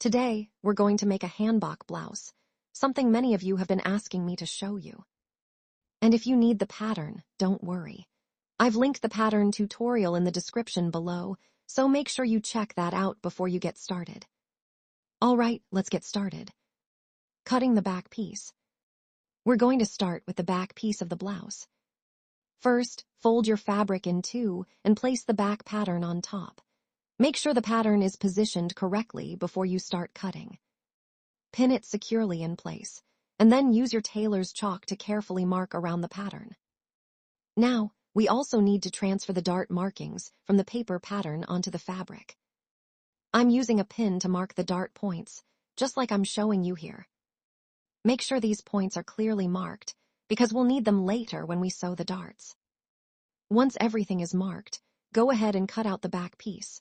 Today, we're going to make a Hanbok blouse, something many of you have been asking me to show you. And if you need the pattern, don't worry. I've linked the pattern tutorial in the description below, so make sure you check that out before you get started. Alright, let's get started. Cutting the back piece. We're going to start with the back piece of the blouse. First, fold your fabric in two and place the back pattern on top. Make sure the pattern is positioned correctly before you start cutting. Pin it securely in place, and then use your tailor's chalk to carefully mark around the pattern. Now, we also need to transfer the dart markings from the paper pattern onto the fabric. I'm using a pin to mark the dart points, just like I'm showing you here. Make sure these points are clearly marked, because we'll need them later when we sew the darts. Once everything is marked, go ahead and cut out the back piece.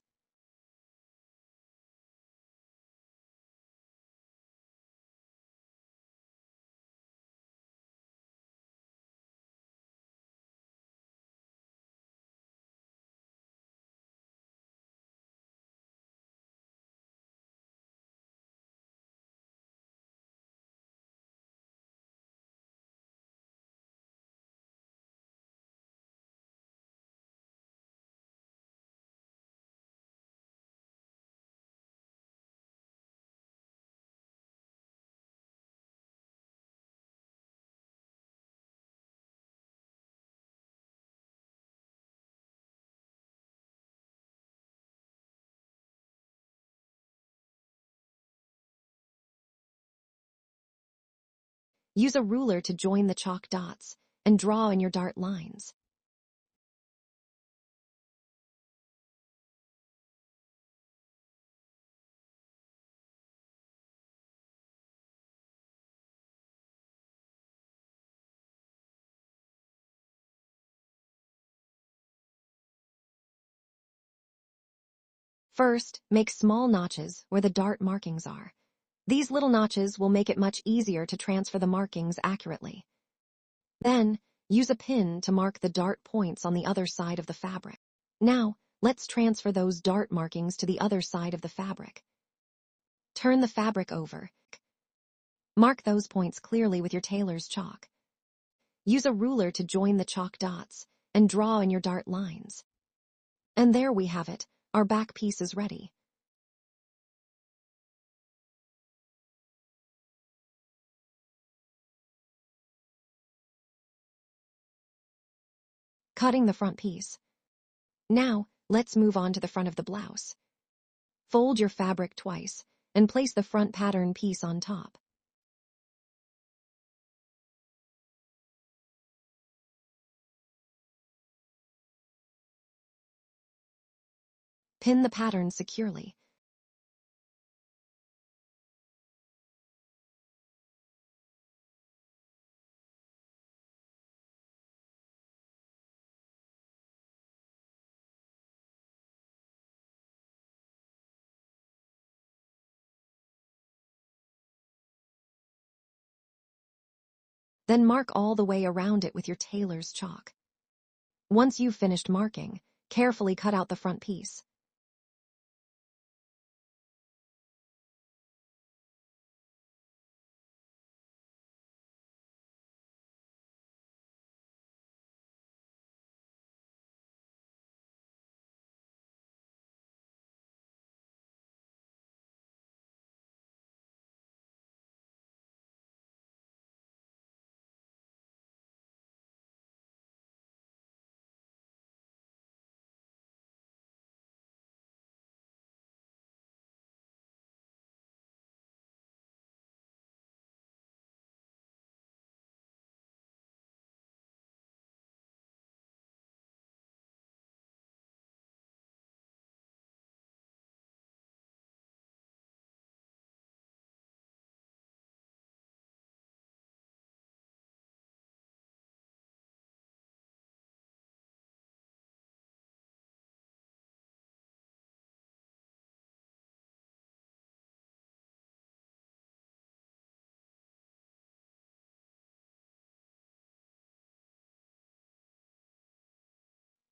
Use a ruler to join the chalk dots and draw in your dart lines. First, make small notches where the dart markings are. These little notches will make it much easier to transfer the markings accurately. Then, use a pin to mark the dart points on the other side of the fabric. Now, let's transfer those dart markings to the other side of the fabric. Turn the fabric over. Mark those points clearly with your tailor's chalk. Use a ruler to join the chalk dots and draw in your dart lines. And there we have it, our back piece is ready. Cutting the front piece. Now, let's move on to the front of the blouse. Fold your fabric twice and place the front pattern piece on top. Pin the pattern securely. Then mark all the way around it with your tailor's chalk. Once you've finished marking, carefully cut out the front piece.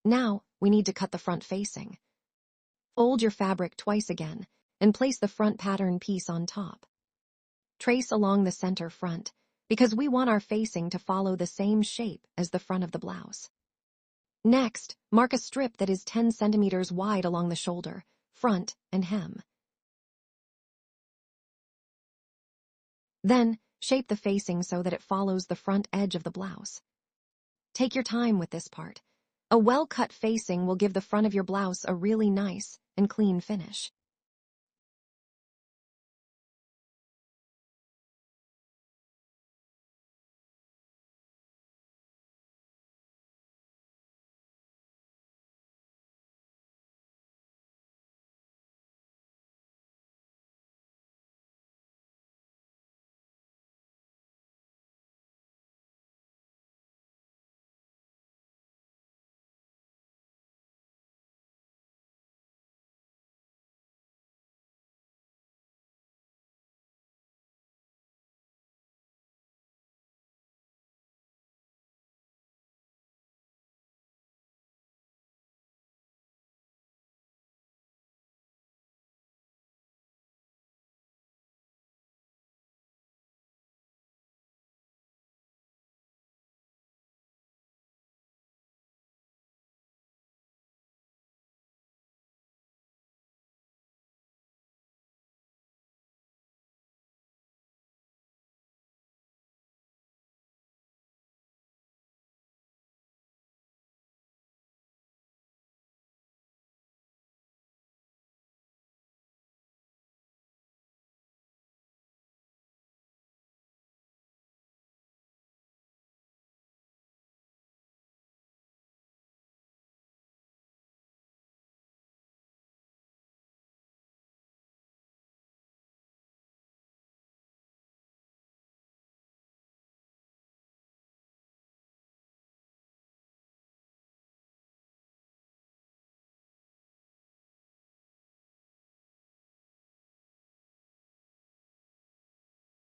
Now, we need to cut the front facing. Fold your fabric twice again and place the front pattern piece on top. Trace along the center front, because we want our facing to follow the same shape as the front of the blouse. Next, mark a strip that is 10 centimeters wide along the shoulder, front, and hem. Then, shape the facing so that it follows the front edge of the blouse. Take your time with this part. A well-cut facing will give the front of your blouse a really nice and clean finish.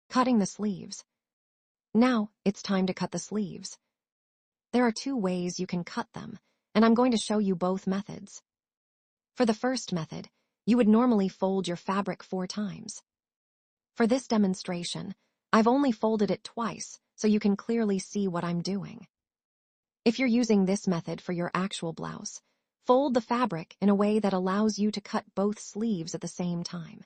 Cutting the sleeves. Now, it's time to cut the sleeves. There are 2 ways you can cut them, and I'm going to show you both methods. For the first method, you would normally fold your fabric 4 times. For this demonstration, I've only folded it twice so you can clearly see what I'm doing. If you're using this method for your actual blouse, fold the fabric in a way that allows you to cut both sleeves at the same time.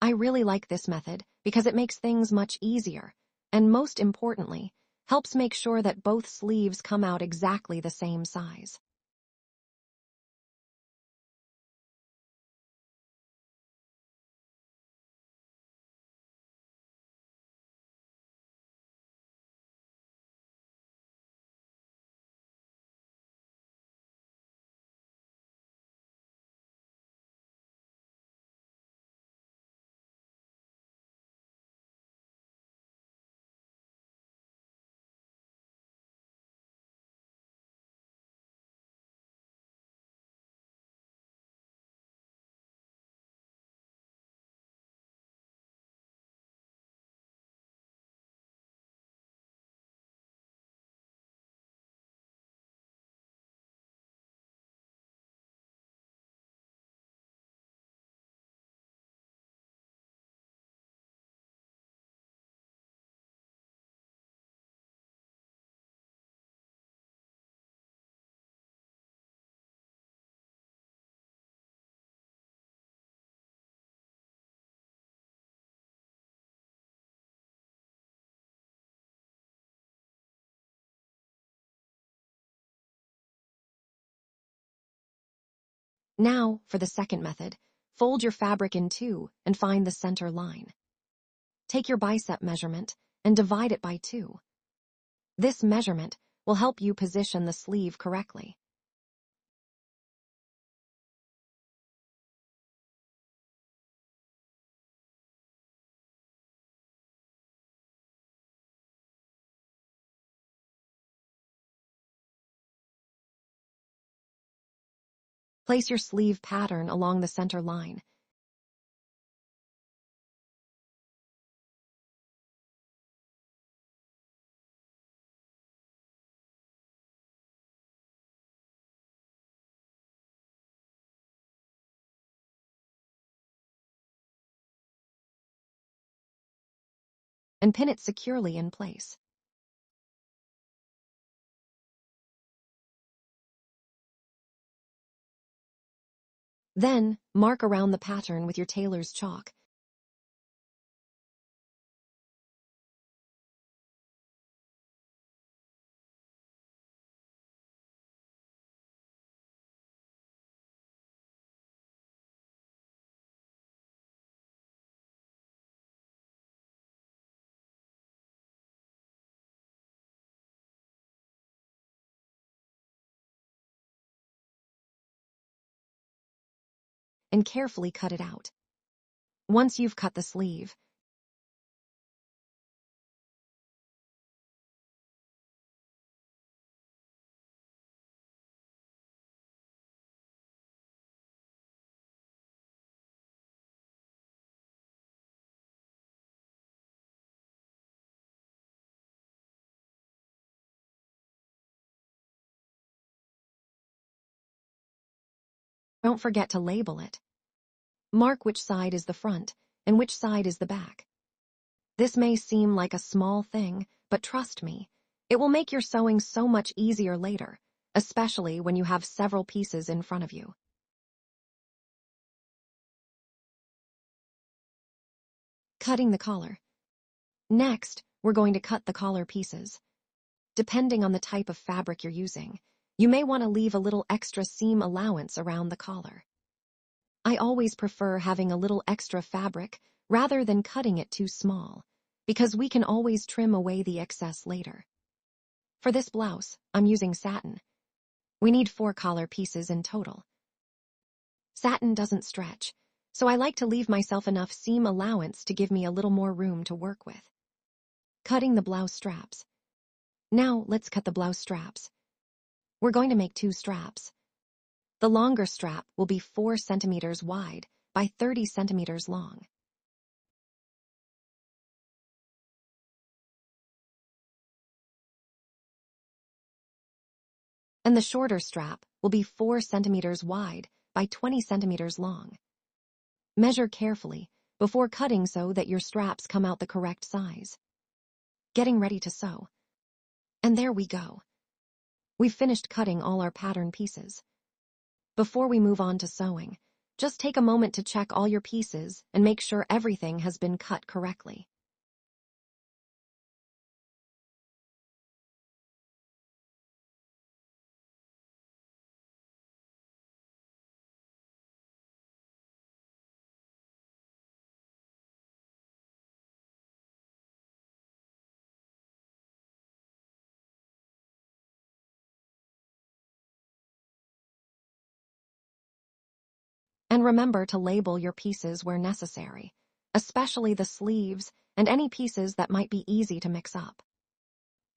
I really like this method because it makes things much easier, and most importantly, helps make sure that both sleeves come out exactly the same size. Now, for the second method, fold your fabric in 2 and find the center line. Take your bicep measurement and divide it by 2. This measurement will help you position the sleeve correctly. Place your sleeve pattern along the center line. and pin it securely in place. Then, mark around the pattern with your tailor's chalk. And carefully cut it out. Once you've cut the sleeve, don't forget to label it. Mark which side is the front and which side is the back. This may seem like a small thing, but trust me, it will make your sewing so much easier later, especially when you have several pieces in front of you. Cutting the collar. Next, we're going to cut the collar pieces. Depending on the type of fabric you're using, you may want to leave a little extra seam allowance around the collar. I always prefer having a little extra fabric rather than cutting it too small, because we can always trim away the excess later. For this blouse, I'm using satin. We need 4 collar pieces in total. Satin doesn't stretch, so I like to leave myself enough seam allowance to give me a little more room to work with. Cutting the blouse straps. Now let's cut the blouse straps. We're going to make 2 straps. The longer strap will be 4 centimeters wide by 30 centimeters long. And the shorter strap will be 4 centimeters wide by 20 centimeters long. Measure carefully before cutting so that your straps come out the correct size. Getting ready to sew. And there we go. We've finished cutting all our pattern pieces. Before we move on to sewing, just take a moment to check all your pieces and make sure everything has been cut correctly. And remember to label your pieces where necessary, especially the sleeves and any pieces that might be easy to mix up.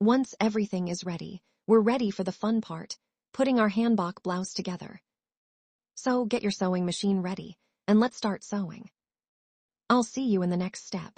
Once everything is ready, we're ready for the fun part, putting our hanbok blouse together. So get your sewing machine ready, and let's start sewing. I'll see you in the next step.